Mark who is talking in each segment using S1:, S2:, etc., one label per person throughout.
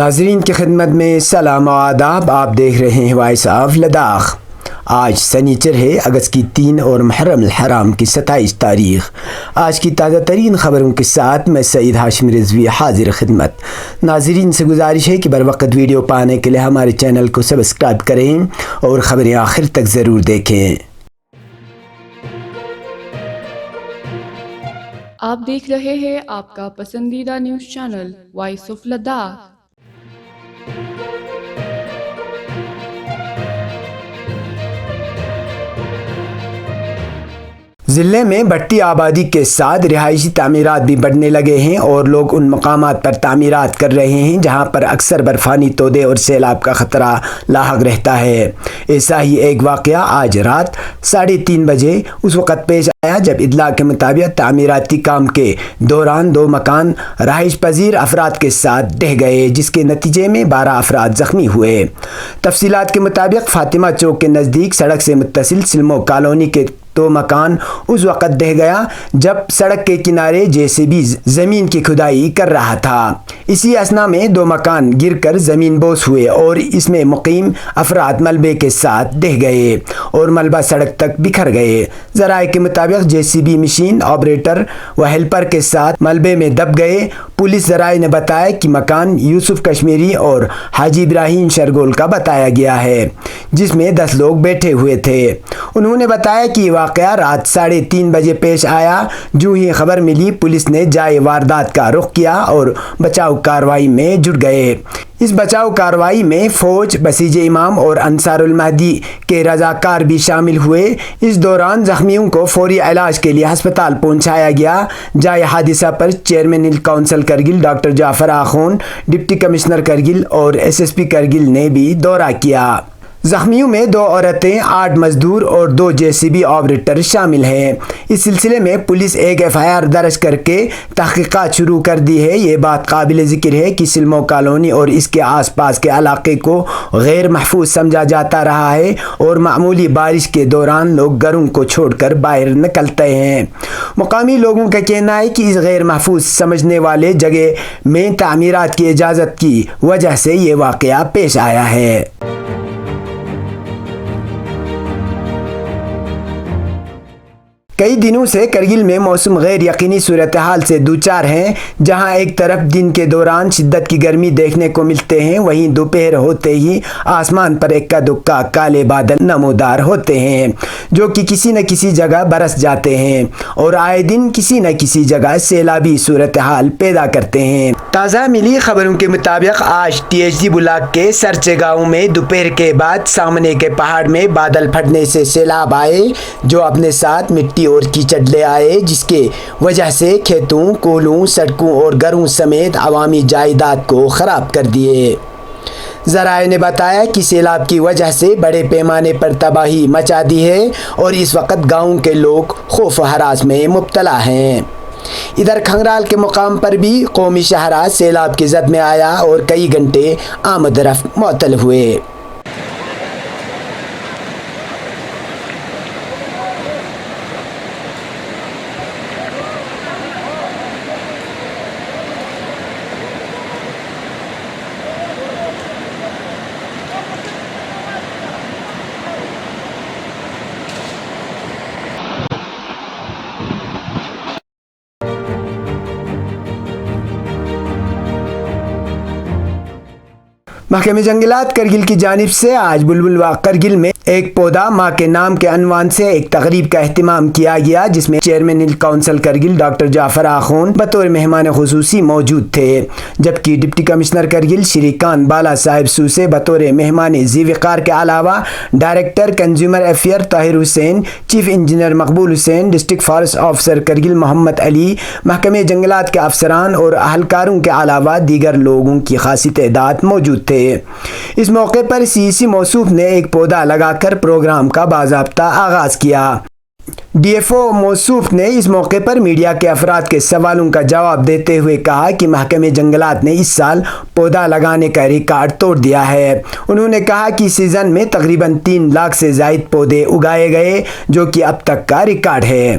S1: ناظرین کی خدمت میں سلام و آداب. آپ دیکھ رہے ہیں وائس آف لداخ. آج سنیچر ہے، اگست کی 3 اور محرم الحرام کی 27 تاریخ. آج کی تازہ ترین خبروں کے ساتھ میں سعید ہاشم رضوی حاضر خدمت. ناظرین سے گزارش ہے کہ بر وقت ویڈیو پانے کے لیے ہمارے چینل کو سبسکرائب کریں اور خبریں آخر تک ضرور دیکھیں.
S2: آپ دیکھ رہے ہیں آپ کا پسندیدہ news channel voice of Ladakh.
S1: ضلع میں بڑھتی آبادی کے ساتھ رہائشی تعمیرات بھی بڑھنے لگے ہیں اور لوگ ان مقامات پر تعمیرات کر رہے ہیں جہاں پر اکثر برفانی تودے اور سیلاب کا خطرہ لاحق رہتا ہے. ایسا ہی ایک واقعہ آج رات 3:30 بجے اس وقت پیش آیا جب اطلاع کے مطابق تعمیراتی کام کے دوران 2 مکان رہائش پذیر افراد کے ساتھ ڈہ گئے، جس کے نتیجے میں 12 افراد زخمی ہوئے. تفصیلات کے مطابق فاطمہ چوک کے نزدیک سڑک سے متصل سلمو کالونی کے 2 مکان اس وقت ڈہ گیا جب سڑک کے کنارے JCB زمین کی کھدائی کر رہا تھا. اسی اثنا میں 2 مکان گر کر زمین بوس ہوئے اور اس میں مقیم افراد ملبے کے ساتھ ڈہ گئے اور ملبہ سڑک تک بکھر گئے. ذرائع کے مطابق JCB مشین آپریٹر و ہیلپر کے ساتھ ملبے میں دب گئے. پولیس ذرائع نے بتایا کہ مکان یوسف کشمیری اور حاجی ابراہیم شرگول کا بتایا گیا ہے، جس میں 10 لوگ بیٹھے ہوئے تھے. انہوں نے بتایا کہ یہ واقعہ رات 3:30 بجے پیش آیا. جو ہی خبر ملی پولیس نے جائے واردات کا رخ کیا اور بچاؤ کارروائی میں جٹ گئے. اس بچاؤ کارروائی میں فوج، بسیج امام اور انصار المہدی کے رضاکار بھی شامل ہوئے. اس دوران زخمیوں کو فوری علاج کے لیے ہسپتال پہنچایا گیا. جائے حادثہ پر چیئرمین ہل کونسل کرگل ڈاکٹر جعفر آخون، ڈپٹی کمشنر کرگل اور SSP کرگل نے بھی دورہ کیا. زخمیوں میں 2 عورتیں، 8 مزدور اور 2 JCB آپریٹر شامل ہیں. اس سلسلے میں پولیس ایک FIR درج کر کے تحقیقات شروع کر دی ہے. یہ بات قابل ذکر ہے کہ سلمو کالونی اور اس کے آس پاس کے علاقے کو غیر محفوظ سمجھا جاتا رہا ہے اور معمولی بارش کے دوران لوگ گھروں کو چھوڑ کر باہر نکلتے ہیں. مقامی لوگوں کا کہنا ہے کہ اس غیر محفوظ سمجھنے والے جگہ میں تعمیرات کی اجازت کی وجہ سے یہ واقعہ پیش آیا ہے. کئی دنوں سے کرگل میں موسم غیر یقینی صورتحال سے دوچار ہیں. جہاں ایک طرف دن کے دوران شدت کی گرمی دیکھنے کو ملتے ہیں، وہیں دوپہر ہوتے ہی آسمان پر اکا دکا کالے بادل نمودار ہوتے ہیں جو کہ کسی نہ کسی جگہ برس جاتے ہیں اور آئے دن کسی نہ کسی جگہ سیلابی صورتحال پیدا کرتے ہیں. تازہ ملی خبروں کے مطابق آج THD بلاک کے سرچے گاؤں میں دوپہر کے بعد سامنے کے پہاڑ میں بادل پھٹنے سے سیلاب آئے جو اپنے ساتھ مٹی اور کیچڑ لے آئے، جس کے وجہ سے کھیتوں، کولوں، سڑکوں اور گھروں سمیت عوامی جائیداد کو خراب کر دیے. ذرائع نے بتایا کہ سیلاب کی وجہ سے بڑے پیمانے پر تباہی مچا دی ہے اور اس وقت گاؤں کے لوگ خوف و ہراس میں مبتلا ہیں. ادھر کھنگرال کے مقام پر بھی قومی شاہراہ سیلاب کی زد میں آیا اور کئی گھنٹے آمد رفت معطل ہوئے. محکمہ جنگلات کرگل کی جانب سے آج بلبل باغ کرگل میں ایک پودا ماں کے نام کے عنوان سے ایک تقریب کا اہتمام کیا گیا، جس میں چیئرمین ہل کونسل کرگل ڈاکٹر جعفر آخون بطور مہمان خصوصی موجود تھے، جبکہ ڈپٹی کمشنر کرگل شری کان بالا صاحب سوسے بطور مہمان ذی وقار کے علاوہ ڈائریکٹر کنزیومر افیئر طاہر حسین، چیف انجینئر مقبول حسین، ڈسٹرکٹ فارسٹ آفیسر کرگل محمد علی، محکمہ جنگلات کے افسران اور اہلکاروں کے علاوہ دیگر لوگوں کی خاصی تعداد موجود تھے. اس موقع پر CEC موصوف نے ایک پودا لگا کر پروگرام کا باضابطہ آغاز کیا. DFO موصوف نے اس موقع پر میڈیا کے افراد کے سوالوں کا جواب دیتے ہوئے کہا کہ محکمہ جنگلات نے اس سال پودا لگانے کا ریکارڈ توڑ دیا ہے. انہوں نے کہا کہ سیزن میں تقریباً 3 لاکھ سے زائد پودے اگائے گئے جو کہ اب تک کا ریکارڈ ہے.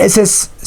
S1: SS